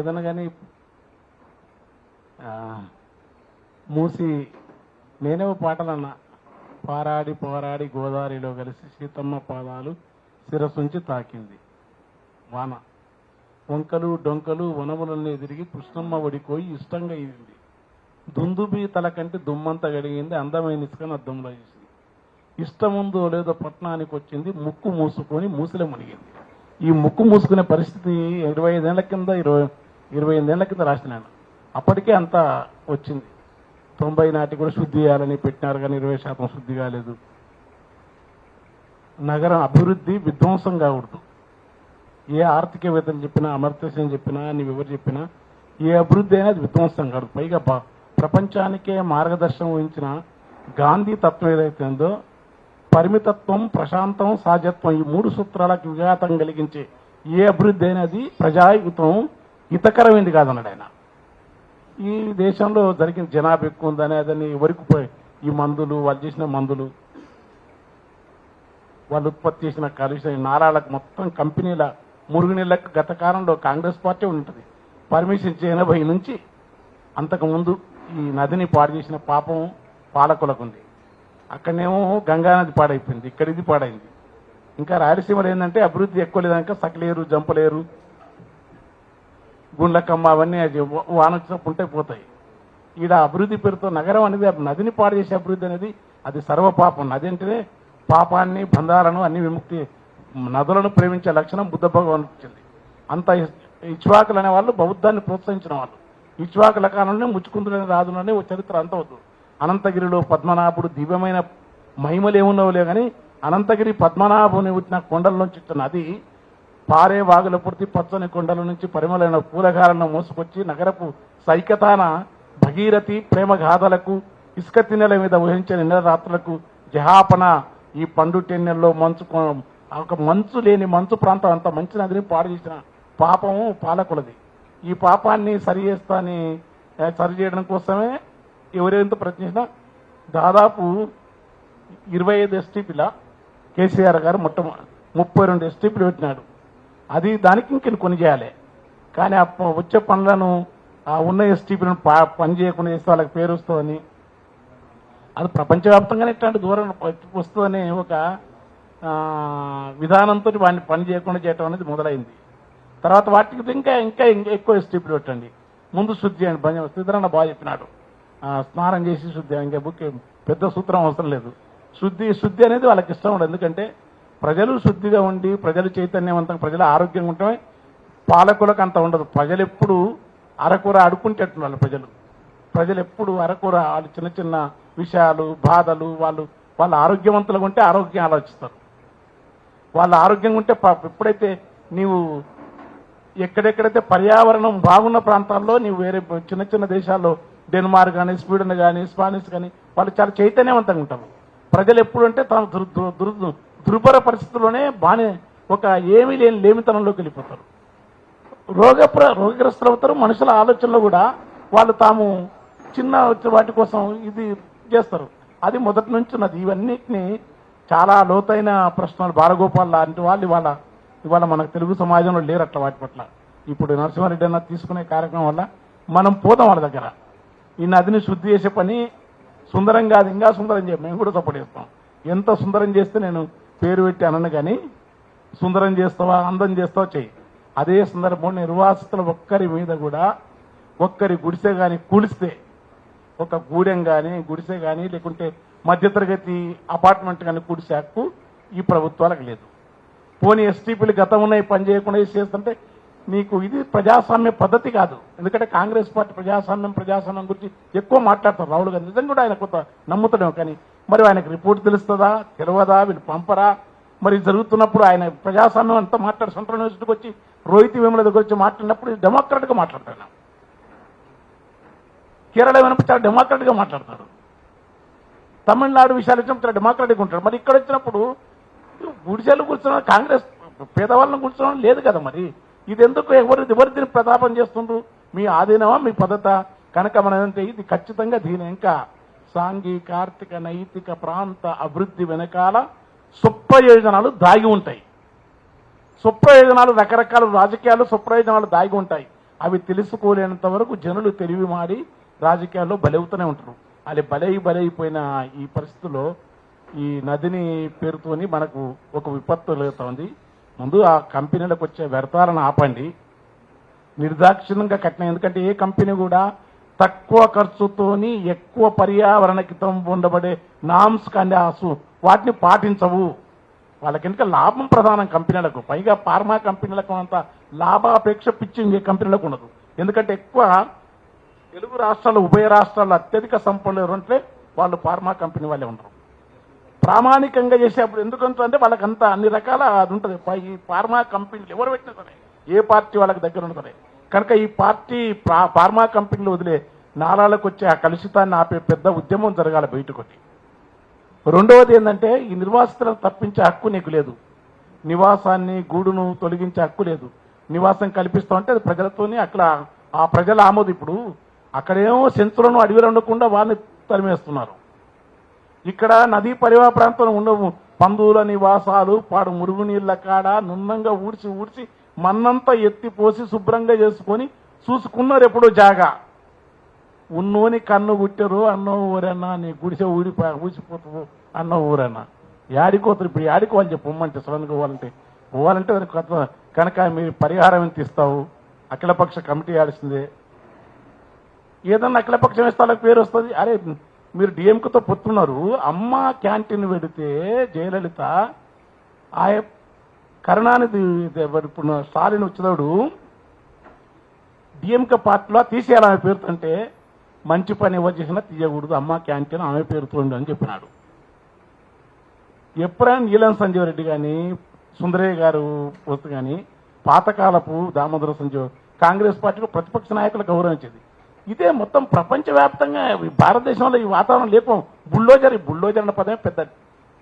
ఏదైనా కానీ మూసి నేనే పాటలన్నా పారాడి పోరాడి గోదావరిలో కలిసి సీతమ్మ పాదాలు శిరసుంచి తాకింది వాన వంకలు డొంకలు వనములన్నీ తిరిగి కృష్ణమ్మ ఒడికోయి ఇష్టంగా ఇదింది దుందుబి తల కంటే దుమ్మంతా గడిగింది అందమైన ఇసుకని అద్దంలో చేసింది ఇష్టముందో లేదో పట్టణానికి వచ్చింది ముక్కు మూసుకొని మూసిలో మునిగింది. ఈ ముక్కు మూసుకునే పరిస్థితి 25 ఏళ్ల కింద 28 ఏళ్ల కింద రాసినాను. అప్పటికే అంత వచ్చింది. 90 నాటికి కూడా శుద్ధి చేయాలని పెట్టినారు కానీ 20% శుద్ధి కాలేదు. నగరం అభివృద్ధి విధ్వంసం కాకూడదు. ఏ ఆర్థికవేత్తలు చెప్పినా అమర్త్యసేన్ చెప్పినా నీవెవరు చెప్పినా ఏ అభివృద్ధి అయినా అది విధ్వంసం కాదు. పైగా ప్రపంచానికే మార్గదర్శనం వహించిన గాంధీ తత్వం ఏదైతే ఉందో పరిమితత్వం, ప్రశాంతం, సహజత్వం ఈ 3 సూత్రాలకు విఘాతం కలిగించే ఏ అభివృద్ధి అయినది ప్రజాయుతం హితకరమైంది కాదన్నాడు ఆయన. ఈ దేశంలో జరిగిన జనాభా ఎక్కువ ఉందని అదని ఎవరికి ఈ మందులు వాళ్ళు చేసిన మందులు వాళ్ళు ఉత్పత్తి చేసిన కాలుష్యం నారాలకు మొత్తం కంపెనీల మురుగునీళ్ళకు గత కాలంలో కాంగ్రెస్ పార్టీ ఉంటుంది. పర్మిషన్ 80 నుంచి అంతకుముందు ఈ నదిని పాడు చేసిన పాపం పాలకులకు ఉంది. అక్కడనేమో గంగానది పాడైపోయింది, ఇక్కడ ఇది పాడైంది. ఇంకా రాయలసీమలో ఏంటంటే అభివృద్ధి ఎక్కువ లేదాక సకలేరు, జంపలేరు, గుండ్లకమ్మ అవన్నీ వాన వచ్చినప్పుడు ఉంటే పోతాయి. ఈడ అభివృద్ధి పేరుతో నగరం అనేది నదిని పాడు చేసే అభివృద్ధి అనేది అది సర్వపాపం. నది అంటేనే పాపాన్ని, బంధాలను అన్ని విముక్తి, నదులను ప్రేమించే లక్షణం బుద్ధ భగవాన్ ఇచ్చింది. అంత ఇక్ష్వాకులు అనే వాళ్ళు బౌద్ధాన్ని ప్రోత్సహించిన వాళ్ళు. ఇక్ష్వాకుల కాలంలోనే ముచ్చుకుంటున్న రాజులనే ఓ చరిత్ర అంత వద్దు. అనంతగిరిలో పద్మనాభుడు దివ్యమైన మహిమలు ఏమున్నావులే కానీ అనంతగిరి పద్మనాభుని వచ్చిన కొండల నుంచి వచ్చిన నది పారే వాగుల పూర్తి పచ్చని కొండల నుంచి పరిమళైన పూలగాలను మోసుకొచ్చి నగరపు సైకతాన భగీరథి ప్రేమ గాథలకు ఇసుక తిన్నెల మీద ఊహించిన నిన్న రాత్రులకు జహాపన ఈ పండు టెన్నెల్లో ఒక మంచు లేని మంచు ప్రాంతం అంత మంచి నదిని పాడు చేసిన పాపము పాలకులది. ఈ పాపాన్ని సరి చేయడం కోసమే ఎవరెంత ప్రయత్నించినా దాదాపు 25 ఎస్టీపీల కేసీఆర్ గారు 32 ఎస్టీపీలు పెట్టినాడు. అది దానికి ఇంకెన్ని కొని చేయాలి. కానీ వచ్చే పనులను ఉన్న ఎస్టీపీలను పని చేయకుండా చేస్తే వాళ్ళకి పేరు వస్తుందని, అది ప్రపంచవ్యాప్తంగానే ఇట్లాంటి దూరం వస్తుందని ఒక విధానంతో వాడిని పని చేయకుండా చేయటం అనేది మొదలైంది. తర్వాత వాటికి ఇంకా ఇంకా ఎక్కువ ఎస్టీపీలు పెట్టండి. ముందు శుద్ధి అని శ్రీధరన్న బాగా చెప్పినాడు. స్నానం చేసి శుద్ధి, ఇంకా బుక్ పెద్ద సూత్రం అవసరం లేదు. శుద్ధి అనేది వాళ్ళకి ఇష్టం ఉండదు. ఎందుకంటే ప్రజలు శుద్ధిగా ఉండి ప్రజలు చైతన్యవంతంగా ప్రజలు ఆరోగ్యంగా ఉంటే పాలకులకు అంత ఉండదు. ప్రజలు ఎప్పుడు అరకూర అడుక్కుంటేట్టున్నారు. ప్రజలు ఎప్పుడు అరకూర వాళ్ళు చిన్న చిన్న విషయాలు బాధలు వాళ్ళు ఆరోగ్యవంతులుగా ఉంటే ఆరోగ్యం ఆలోచిస్తారు. వాళ్ళు ఆరోగ్యంగా ఉంటే ఎప్పుడైతే నీవు ఎక్కడెక్కడైతే పర్యావరణం బాగున్న ప్రాంతాల్లో నీవు వేరే చిన్న చిన్న దేశాల్లో డెన్మార్క్ కానీ స్వీడన్ కానీ స్పానిష్ కానీ వాళ్ళు చాలా చైతన్యవంతంగా ఉంటారు. ప్రజలు ఎప్పుడు అంటే తాము దుర్భర పరిస్థితుల్లోనే బాగానే ఒక ఏమీ లేని లేమితనంలోకి వెళ్ళిపోతారు. రోగగ్రస్తులు అవుతారు. మనుషుల ఆలోచనలో కూడా వాళ్ళు తాము చిన్న వాటి కోసం ఇది చేస్తారు. అది మొదటి నుంచి ఉన్నది. ఇవన్నిటిని చాలా లోతైన ప్రశ్నలు బాలగోపాల్ లాంటి వాళ్ళు ఇవాళ మనకు తెలుగు సమాజంలో లేరు అట్లా వాటి పట్ల. ఇప్పుడు నరసింహారెడ్డి అన్న తీసుకునే కార్యక్రమం వల్ల మనం పోతాం వాళ్ళ దగ్గర. ఈ నదిని శుద్ధి చేసే పని సుందరం కాదు, ఇంకా సుందరం చేయ మేము కూడా సపోర్ట్ చేస్తాం. ఎంత సుందరం చేస్తే నేను పేరు పెట్టి అనను కానీ సుందరం చేస్తావా అందం చేస్తావా చెయ్యి. అదే సందర్భంలో నిర్వాసితుల ఒక్కరి మీద కూడా ఒక్కరి గుడిసె కానీ కూలిస్తే, ఒక గూడెం కానీ గుడిసె కానీ లేకుంటే మధ్యతరగతి అపార్ట్మెంట్ కానీ కూడిసే హక్కు ఈ ప్రభుత్వాలకు లేదు. పోనీ ఎస్టీపీలు గతం ఉన్నాయి పని చేయకుండా చేస్తుంటే నీకు ఇది ప్రజాస్వామ్య పద్ధతి కాదు. ఎందుకంటే కాంగ్రెస్ పార్టీ ప్రజాస్వామ్యం గురించి ఎక్కువ మాట్లాడతారు. రాహుల్ గాంధీ నిజంగా కూడా ఆయన కొత్త నమ్ముతున్నాం. కానీ మరి ఆయనకు రిపోర్ట్ తెలుస్తుందా తెలియదా, వీళ్ళు పంపరా? మరి జరుగుతున్నప్పుడు ఆయన ప్రజాస్వామ్యం అంతా మాట్లాడు సెంట్రల్ యూనివర్సిటీకి వచ్చి రోహిత్ వేముల దగ్గర వచ్చి మాట్లాడినప్పుడు డెమోక్రాట్గా మాట్లాడతాను. కేరళ వినప్పుడు చాలా డెమోక్రాట్గా మాట్లాడతారు. తమిళనాడు విషయాలు వచ్చినప్పుడు చాలా డెమోక్రాటిక్గా ఉంటారు. మరి ఇక్కడ వచ్చినప్పుడు గుడిసెలు కూర్చున్న కాంగ్రెస్ పేదవాళ్ళని కూర్చోవడం లేదు కదా. మరి ఇది ఎందుకు ఎవరు దీన్ని ప్రతాపం చేస్తుండ్రు? మీ ఆధీనమా మీ పద్ధత కనుక మనదంటే ఇది ఖచ్చితంగా దీని ఇంకా సాంఘిక ఆర్థిక నైతిక ప్రాంత అభివృద్ధి వెనకాల సుప్రయోజనాలు దాగి ఉంటాయి. సుప్రయోజనాలు రకరకాల రాజకీయాలు సుప్రయోజనాలు దాగి ఉంటాయి. అవి తెలుసుకోలేనంత వరకు జనులు తెలివి మాడి రాజకీయాల్లో బలవుతూనే ఉంటారు. అది బలైపోయిన ఈ పరిస్థితుల్లో ఈ నదిని పేరుతోని మనకు ఒక విపత్తు ఎదుగుతోంది. ముందు ఆ కంపెనీలకు వచ్చే వ్యర్థాలను ఆపండి, నిర్దాక్షిణ్యంగా కట్టిన. ఎందుకంటే ఏ కంపెనీ కూడా తక్కువ ఖర్చుతోని ఎక్కువ పర్యావరణ హితం ఉండబడే నామ్స్ కానీ వాటిని పాటించవు. వాళ్ళకి ఇంకా లాభం ప్రధానం కంపెనీలకు. పైగా ఫార్మా కంపెనీలకు అంత లాభాపేక్ష పిచ్చింగ్ ఏ కంపెనీలకు ఉండదు. ఎందుకంటే ఎక్కువ తెలుగు రాష్ట్రాలు, ఉభయ రాష్ట్రాల్లో అత్యధిక సంపన్నులు ఎవరంటే వాళ్ళు ఫార్మా కంపెనీ వాళ్ళే ఉంటారు. ప్రామాణికంగా చేసేప్పుడు ఎందుకంటే వాళ్ళకంతా అన్ని రకాల అది ఉంటుంది. ఈ ఫార్మా కంపెనీలు ఎవరు పెట్టినా సరే, ఏ పార్టీ వాళ్ళకి దగ్గర ఉంటుంది. కనుక ఈ పార్టీ ఫార్మా కంపెనీలు వదిలే నాలాలకు వచ్చే ఆ కలుషితాన్ని ఆపే పెద్ద ఉద్యమం జరగాలి బయటకొచ్చి. రెండవది ఏంటంటే ఈ నిర్వాసితులను తప్పించే హక్కు నీకు లేదు. నివాసాన్ని గూడును తొలగించే హక్కు లేదు. నివాసం కల్పిస్తామంటే అది ప్రజలతోని అక్కడ ఆ ప్రజల ఆమోదు. ఇప్పుడు అక్కడేమో సెంచులను అడవిలో ఉండకుండా వాళ్ళని తరిమేస్తున్నారు. ఇక్కడ నదీ పరివాహ ప్రాంతంలో ఉండవు పందుల నివాసాలు, పాడు మురుగునీళ్ళ కాడ నున్నంగా ఊడ్చి మన్నంతా ఎత్తిపోసి శుభ్రంగా చేసుకొని చూసుకున్నారు. ఎప్పుడో జాగా ఉన్నోని కన్ను గుట్టారు అన్నో ఊరన్నా, నీ గుడిసె ఊసిపోతావు అన్న ఊరన్నా. యాడికోతారు ఇప్పుడు, యాడికి వాళ్ళు చెప్పమంటే సడన్గా పోవాలంటే దానికి కొత్త. కనుక మీరు పరిహారం ఎంత ఇస్తావు? అఖిలపక్ష కమిటీ ఆడిసిందే. ఏదన్నా అఖిలపక్షం ఇస్తే వాళ్ళకి పేరు వస్తుంది. అరే మీరు డిఎంకేతో పొత్తున్నారు. అమ్మ క్యాంటీన్ పెడితే జయలలిత కరుణానిధి ఇప్పుడు స్టాలిన్ వచ్చినప్పుడు డిఎంకే పార్టీలో తీసేయాలి ఆమె పేరుతుంటే మంచి పని ఎవరు చేసినా తీయకూడదు, అమ్మ క్యాంటీన్ ఆమె పేరుతోండి అని చెప్పినాడు. ఎప్పుడైనా నీలం సంజీవ్ రెడ్డి కానీ సుందరయ్య గారు పోతు కానీ పాతకాలపు దామోదర సంజీవ్ కాంగ్రెస్ పార్టీలో ప్రతిపక్ష నాయకులు గౌరవించేది. ఇదే మొత్తం ప్రపంచవ్యాప్తంగా భారతదేశంలో ఈ వాతావరణం లేకపో బుల్డోజర్ అన్న పదమే పెద్ద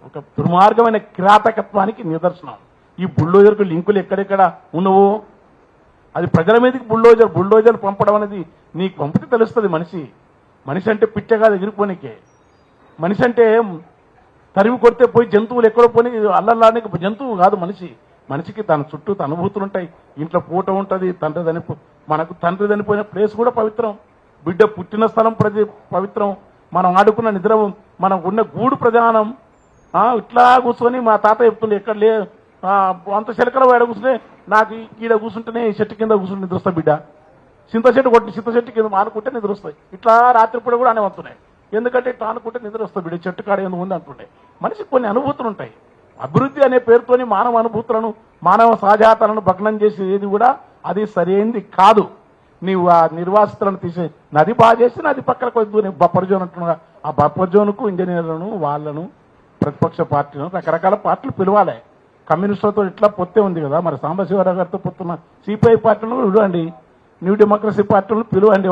ఒక దుర్మార్గమైన కిరాతకత్వానికి నిదర్శనం. ఈ బుల్డోజర్కు లింకులు ఎక్కడెక్కడ ఉన్నవో అది ప్రజల మీదకి బుల్డోజర్ పంపడం అనేది నీకు పంపితే తెలుస్తుంది. మనిషి అంటే పిచ్చ కాదు ఎగిరిపోనికే. మనిషి అంటే తరిమి కొడితే పోయి జంతువులు ఎక్కడో పోని అల్లల్లానికి జంతువు కాదు మనిషికి తన చుట్టూ అనుభూతులు ఉంటాయి. ఇంట్లో పూట ఉంటుంది, మనకు తండ్రి చనిపోయిన ప్లేస్ కూడా పవిత్రం, బిడ్డ పుట్టిన స్థలం పవిత్రం, మనం ఆడుకున్న నిద్ర, మనం ఉన్న గూడు ప్రధానం. ఇట్లా కూర్చొని మా తాత చెప్తుండే ఎక్కడ అంత చిలకల వాడ కూర్చుంటే నాకు ఈడ కూర్చుంటేనే చెట్టు కింద కూర్చుంటే నిద్ర వస్తాయి బిడ్డ, చింత చెట్టు కింద ఆనుకుంటే నిద్ర వస్తాయి. ఇట్లా రాత్రిపూట కూడా అనే వస్తున్నాయి. ఎందుకంటే ఇట్లా ఆనుకుంటే నిద్ర వస్తాయి బిడ్డ, చెట్టు కాడ ఎందుకు ఉంది అంటుండే. మనిషికి కొన్ని అనుభూతులు ఉంటాయి. అభివృద్ధి అనే పేరుతోని మానవ అనుభూతులను, మానవ సహజాతాలను భగ్నం చేసేది కూడా అది సరైనది కాదు. నీవు ఆ నిర్వాసితులను తీసే నది బాగా చేసి నది పక్కన కొద్ది బఫర్ జోన్ అంటున్నా. ఆ బఫర్ జోన్కు ఇంజనీర్లను వాళ్ళను ప్రతిపక్ష పార్టీలను రకరకాల పార్టీలు పిలవాలి. కమ్యూనిస్టులతో ఇట్లా పొత్తే ఉంది కదా, మరి సాంబశివరావు గారితో పొత్తున్న సిపిఐ పార్టీలను పిలవండి, న్యూ డెమోక్రసీ పార్టీలను పిలవండి.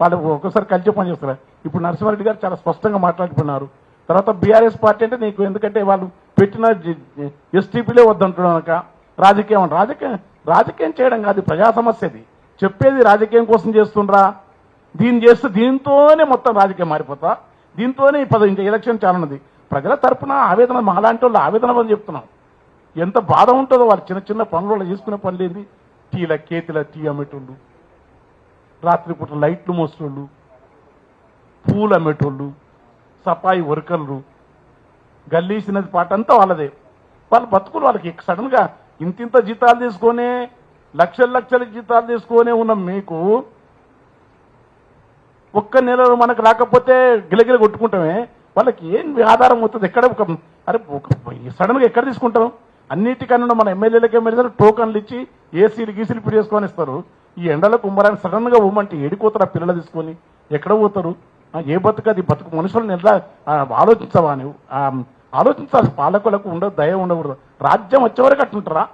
వాళ్ళు ఒక్కసారి కలిసి పనిచేస్తారు. ఇప్పుడు నరసింహారెడ్డి గారు చాలా స్పష్టంగా మాట్లాడుతున్నారు. తర్వాత బీఆర్ఎస్ పార్టీ అంటే నీకు ఎందుకంటే వాళ్ళు పెట్టిన ఎస్టీపీలే వద్దంటున్నాక రాజకీయం చేయడం కాదు, ప్రజా సమస్యది చెప్పేది. రాజకీయం కోసం చేస్తుండ్రా, దీంతోనే మొత్తం రాజకీయం మారిపోతా, దీంతోనే ఇంకా ఎలక్షన్ చాలన్నది. ప్రజల తరఫున ఆవేదన, మాలాంటి వాళ్ళు ఆవేదన అని చెప్తున్నాం. ఎంత బాధ ఉంటుందో వాళ్ళు చిన్న పనులు చేసుకునే పనులు ఏంది, కేతిల టీ అమ్మేటోళ్ళు, రాత్రిపూట లైట్లు మోసేటోళ్ళు, పూలు అమ్మేటోళ్ళు, సఫాయి వర్కర్లు, గల్లీసినది పాట అంతా వాళ్ళదే. వాళ్ళు బతుకులు వాళ్ళకి సడన్ గా ఇంతింత జీతాలు తీసుకొని లక్షల జీతాలు తీసుకొని ఉన్న మీకు ఒక్క నెలలో మనకు రాకపోతే గిలగిల కొట్టుకుంటామే. వాళ్ళకి ఏం ఆధారం అవుతుంది? ఎక్కడ సడన్ గా ఎక్కడ తీసుకుంటాం? అన్నిటికన్నా మన ఎమ్మెల్యేలు టోకన్లు ఇచ్చి ఏసీలు గీసీలు పిడి చేసుకొని ఇస్తారు. ఈ ఎండలకు ఉమ్మరాన్ని సడన్ గా ఉమ్మంటే ఏడిపోతారు ఆ పిల్లలు తీసుకొని, ఎక్కడ పోతారు? ఏ బతుకది బతుకు మనుషులను ఎలా ఆలోచించవా? నువ్వు ఆలోచించాలి. పాలకులకు ఉండదు, దయ ఉండకూడదు. రాజ్యం వచ్చేవరకు అట్టుంటారా?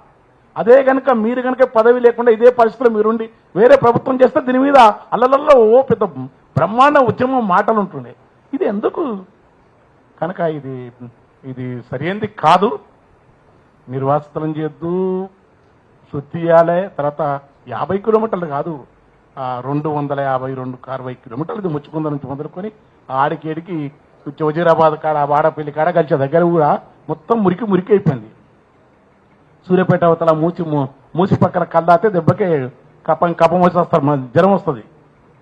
అదే కనుక మీరు కనుక పదవి లేకుండా ఇదే పరిస్థితిలో మీరుండి వేరే ప్రభుత్వం చేస్తే దీని మీద అల్లలల్లో పెద్ద బ్రహ్మాండ ఉద్యమం మాటలు ఉంటుండే. ఇది ఎందుకు? కనుక ఇది సరైనది కాదు. నిర్వాసితులను చేయొద్దు, శుద్ధి చేయాలి. తర్వాత 50 కిలోమీటర్లు కాదు, 250-260 కిలోమీటర్లు ఇది ముచ్చుకుంద నుంచి మొదలుకొని ఆడికేడికి వజీరాబాద్ కాడ, వాడపల్లి కాడ కలిసే దగ్గర కూడా మొత్తం మురికి అయిపోయింది. సూర్యాపేట అవతల మూసి పక్కన కల్లాతే దెబ్బకే కపం వచ్చి వస్తారు, జ్వరం వస్తుంది.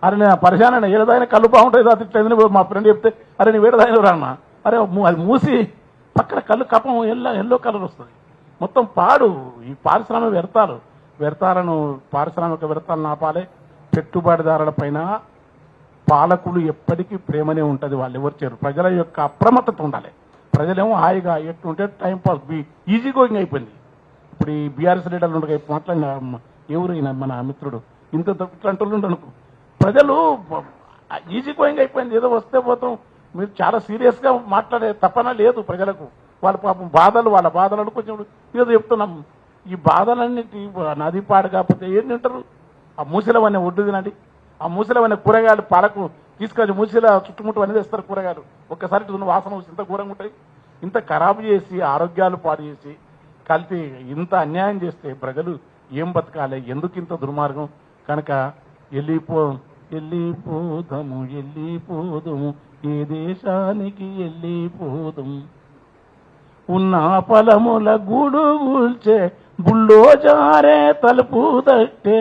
అరే నేను పరిశాన ఏడాదైనా కళ్ళు బాగుంటుంది అది ఇట్లా మా ఫ్రెండ్ చెప్తే అరే నీ వేడదైన రాన్నా, అరే అది మూసి పక్కన కళ్ళు కపం ఎల్లో కలర్ వస్తుంది. మొత్తం పాడు. ఈ పారిశ్రామిక వ్యర్థాలను పారిశ్రామిక వ్యర్థాలను ఆపాలి. పెట్టుబడిదారుల పైన పాలకులు ఎప్పటికీ ప్రేమనే ఉంటుంది, వాళ్ళు ఎవరు చేయరు. ప్రజల యొక్క అప్రమత్తత ఉండాలి. ప్రజలేమో హాయిగా ఎట్టుంటే టైం పాస్ ఈజీ గోయింగ్ అయిపోయింది. ఇప్పుడు ఈ బీఆర్ఎస్ లీడర్లు ఉండగా మాట్లాడిన ఎవరైనా మన మిత్రుడు ఇంత ఇట్లాంటి అనుకో, ప్రజలు ఈజీ గోయింగ్ అయిపోయింది. ఏదో వస్తే పోతాం, మీరు చాలా సీరియస్గా మాట్లాడే తపన లేదు ప్రజలకు. వాళ్ళ పాపం వాళ్ళ బాధలను కొంచెం ఏదో చెప్తున్నాం. ఈ బాధలన్నిటి నది పాడు కాకపోతే ఏం తింటారు? ఆ మూసిలవన్నీ ఒడ్డు తినండి. ఆ మూసిలవన్నీ కూరగాయలు పాలకు తీసుకొచ్చి మూసిల చుట్టుముట్టు అనేది తెస్తారు కూరగాయలు. ఒక్కసారి వాసన ఇంత ఘోరంగా ఉంటాయి. ఇంత ఖరాబు చేసి ఆరోగ్యాలు పాడు చేసి కలిపి ఇంత అన్యాయం చేస్తే ప్రజలు ఏం బతకాలి? ఎందుకు ఇంత దుర్మార్గం? కనుక వెళ్ళిపోదము ఏ దేశానికి వెళ్ళిపోదము, ఉన్న ఫలముల గూడు కూల్చే బుల్లో జారే తలుపు తట్టే,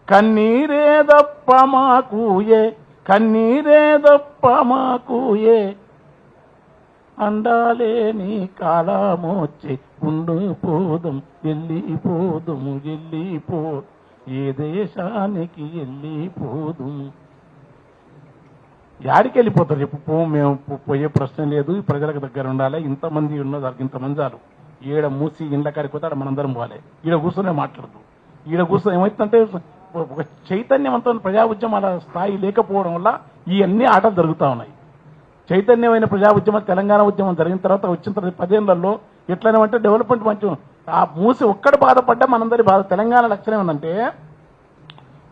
కన్నీరే దప్ప మాకుయే అండాలేని కాలమోచ్చే ఉండిపోదం వెళ్ళిపోదము ఏ దేశానికి వెళ్ళిపోదము. యాడికి వెళ్ళిపోతారు చెప్పు? మేము పోయే ప్రశ్న లేదు. ప్రజలకు దగ్గర ఉండాలి. ఇంతమంది ఉన్నదానికి ఇంతమంది చాలు. ఈడ మూసి ఇండ్ల కాడికి పోతే ఆడ మనందరం పోవాలి. ఈడ కూర్చొనే మాట్లాడదు. ఈడ కూర్చొని ఏమవుతుందంటే ఒక చైతన్యవంతమైన ప్రజా ఉద్యమాల స్థాయి లేకపోవడం వల్ల ఈ అన్ని ఆటలు జరుగుతూ ఉన్నాయి. చైతన్యమైన ప్రజా ఉద్యమం తెలంగాణ ఉద్యమం జరిగిన తర్వాత వచ్చిన తర్వాత 10 ఏళ్లలో ఎట్లనేమంటే డెవలప్మెంట్ మంచి ఆ మూసి ఒక్కడు బాధపడ్డా మనందరి బాధ. తెలంగాణ లక్షణం ఏంటంటే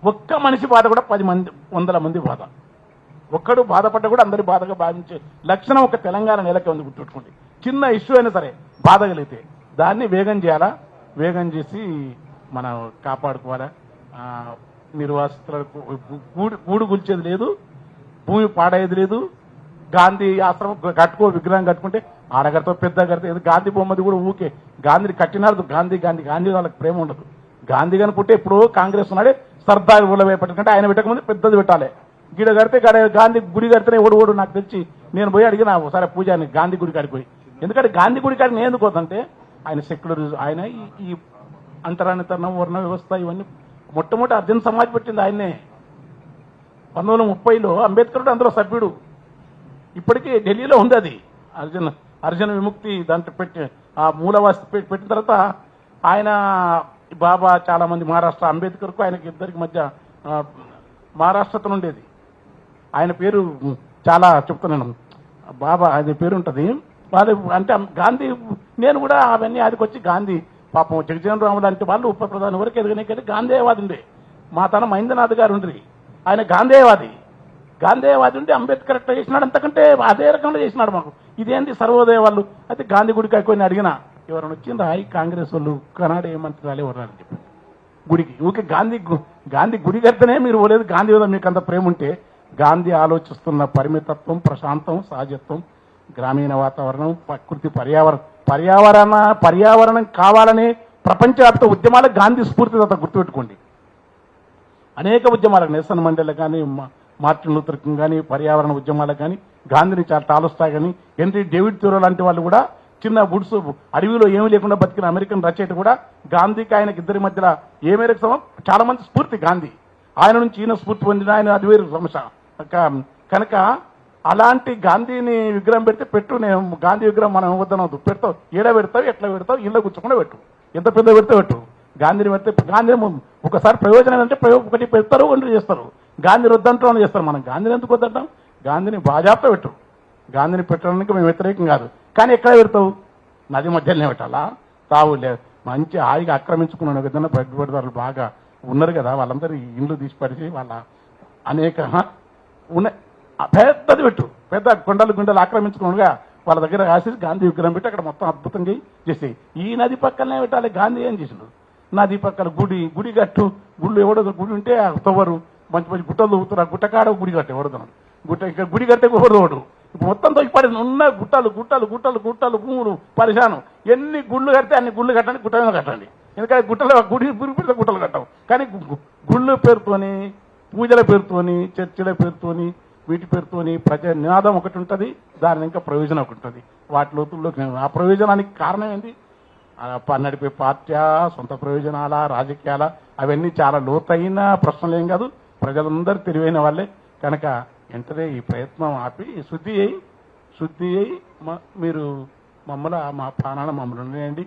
ఒక్క మనిషి బాధ కూడా 100 మంది బాధ. ఒక్కడు బాధపడ్డా కూడా అందరి బాధగా భావించే లక్షణం ఒక తెలంగాణ నెలకే ఉంది. గుర్తుపెట్టుకోండి. చిన్న ఇష్యూ అయినా సరే బాధ కలిగితే దాన్ని వేగం చేయాలా. వేగం చేసి మనం కాపాడుకోవాలా. నిర్వాసితులకు గూడు గుల్చేది లేదు, భూమి పాడేది లేదు. గాంధీ ఆశ్రమం విగ్రహం కట్టుకుంటే ఆడగడతో పెద్ద కడితే గాంధీ బొమ్మది కూడా ఊకే గాంధీని కట్టినాడు. గాంధీ వాళ్ళకి ప్రేమ ఉండదు. గాంధీ కనుకుంటే ఇప్పుడు కాంగ్రెస్ ఉన్నాడే సర్దార్ ఊళ్ళ పెట్టకంటే ఆయన పెట్టకముందు పెద్దది పెట్టాలి. గిడ కడితే గాంధీ గుడి కడితేనే ఓడు నాకు తెలిసి నేను పోయి అడిగిన ఒకసారి పూజాని గాంధీ గుడి కాడికి పోయి. ఎందుకంటే గాంధీ గుడి కాడికి నేను ఎందుకు పోతుంటే ఆయన సెక్యులరిజం, ఆయన ఈ అంటరానితనం, వర్ణ వ్యవస్థ ఇవన్నీ మొట్టమొదటి అర్జున్ సమాజ్ పెట్టింది ఆయన్నే. 1930లో అంబేద్కర్ అందులో సభ్యుడు. ఇప్పటికీ ఢిల్లీలో ఉంది అది అర్జున విముక్తి దాంట్లో పెట్టి ఆ మూలవాసి పెట్టిన తర్వాత ఆయన బాబా చాలా మంది మహారాష్ట్ర అంబేద్కర్కు ఆయనకి ఇద్దరికి మధ్య మహారాష్ట్రతో ఉండేది. ఆయన పేరు చాలా చెప్తున్నాను, బాబా ఆయన పేరు ఉంటుంది. వాళ్ళు అంటే గాంధీ నేను కూడా అవన్నీ ఆదికి వచ్చి గాంధీ పాపం జగజీవన్ రాము లాంటి వాళ్ళు ఉప ప్రధాని వరకు ఎదగనేకెళ్ళి గాంధేయవాది ఉండే. మా తన మహేంద్రనాథ్ గారు ఉండ్రి, ఆయన గాంధేయవాది ఉండి అంబేద్కర్ ఎట్లా చేసినాడు అంతకంటే అదే రకంగా చేసినాడు. మాకు ఇదేంటి సర్వోదయ వాళ్ళు అయితే గాంధీ గుడికి అయిపోయి అడిగినా ఎవరైనా వచ్చిందా ఈ కాంగ్రెస్ వాళ్ళు కనాడు ఏమంటారు ఎవరని చెప్పి గుడికి ఊకే గాంధీ గుడి కడితేనే మీరు పోలేదు. గాంధీ మీద మీకు అంత ప్రేమ ఉంటే గాంధీ ఆలోచిస్తున్న పరిమితత్వం, ప్రశాంతం, సహజత్వం, గ్రామీణ వాతావరణం, ప్రకృతి, పర్యావరణం కావాలనే ప్రపంచవ్యాప్త ఉద్యమాలకు గాంధీ స్ఫూర్తిదాత. గుర్తుపెట్టుకోండి. అనేక ఉద్యమాలకు నెల్సన్ మండేలా కానీ మార్టిన్ లూథర్ కింగ్ కానీ పర్యావరణ ఉద్యమాలకు కానీ గాంధీని చాలా టాలుస్తాయి. కానీ హెన్రీ డేవిడ్ థోరో లాంటి వాళ్ళు కూడా చిన్న బుడ్స్ అడవిలో ఏమీ లేకుండా బతికిన అమెరికన్ రచయిత కూడా గాంధీకి ఆయనకి ఇద్దరి మధ్యలో ఏ మేరకు చాలా మంది స్ఫూర్తి గాంధీ. ఆయన నుంచి ఈయన స్ఫూర్తి పొందిన ఆయన అది వేరు సమస్య. కనుక అలాంటి గాంధీని విగ్రహం పెడితే పెట్టు, నేను గాంధీ విగ్రహం మనం వద్దనవద్దు, పెడతావు ఏడా పెడతావు ఎట్లా పెడతావు ఇళ్ళ కూర్చోకుండా పెట్టు, ఎంత పెద్ద పెడితే పెట్టు. గాంధీని పెడితే గాంధీ ఒకసారి ప్రయోజనం అంటే ఒకటి పెడతారు, ఒంటరి చేస్తారు. గాంధీ వద్దంటాం చేస్తారు. మనం గాంధీని ఎందుకు వద్దంటాం? గాంధీని బాజాప్తా పెట్టు. గాంధీని పెట్టడానికి మేము వ్యతిరేకం కాదు. కానీ ఎక్కడ పెడతావు? నది మధ్యలోనే పెట్టాలా? తావు లేదు. మంచి హాయిగా ఆక్రమించుకున్నాను ఏదైనా పెట్టుబడిదారులు బాగా ఉన్నారు కదా, వాళ్ళందరూ ఇండ్లు తీసి పడిచి వాళ్ళ అనేక ఉన్నాయి. పెద్దది పెట్టు, పెద్ద గుండెలు ఆక్రమించుకున్నాడుగా వాళ్ళ దగ్గర రాసేసి గాంధీ విగ్రహం పెట్టి అక్కడ మొత్తం అద్భుతంగా చేసి ఈ నది పక్కనే పెట్టాలి. గాంధీ ఏం చేసిండు? నది పక్కన గుడి కట్టు. గుళ్ళు ఎవడో గుడి ఉంటే తవ్వరు, మంచి మంచి గుట్టలు తవ్వుతారు. ఆ గుట్టకాడ గుడి కట్టే ఎవడతాను ఇక్కడ గుడి కట్టే ఎవడు ఇప్పుడు మొత్తం తొక్కిపడి ఉన్న గుట్టలు భూములు పరిశానం. ఎన్ని గుళ్ళు కడితే అన్ని గుళ్ళు కట్టండి, గుట్ట మీద కట్టండి. ఎందుకంటే గుడి పెడితే గుట్టలు కట్టాం. కానీ గుళ్ళ పేరుతోని, పూజల పేరుతోని, చర్చిల పేరుతోని, వీటి పేరుతోని ప్రజా నినాదం ఒకటి ఉంటుంది, దాని ఇంకా ప్రయోజనం ఒకటి ఉంటుంది. వాటి లోతుల్లోకి ఆ ప్రయోజనానికి కారణం ఏంది? నడిపే పార్టీయా, సొంత ప్రయోజనాల, రాజకీయాల, అవన్నీ చాలా లోతైన ప్రశ్నలు ఏం కాదు. ప్రజలందరూ తెలివైన వాళ్ళే. కనుక వెంటనే ఈ ప్రయత్నం ఆపి శుద్ధి అయ్యి మీరు మా ప్రాణాలను మమ్మల్ని ఉండేయండి.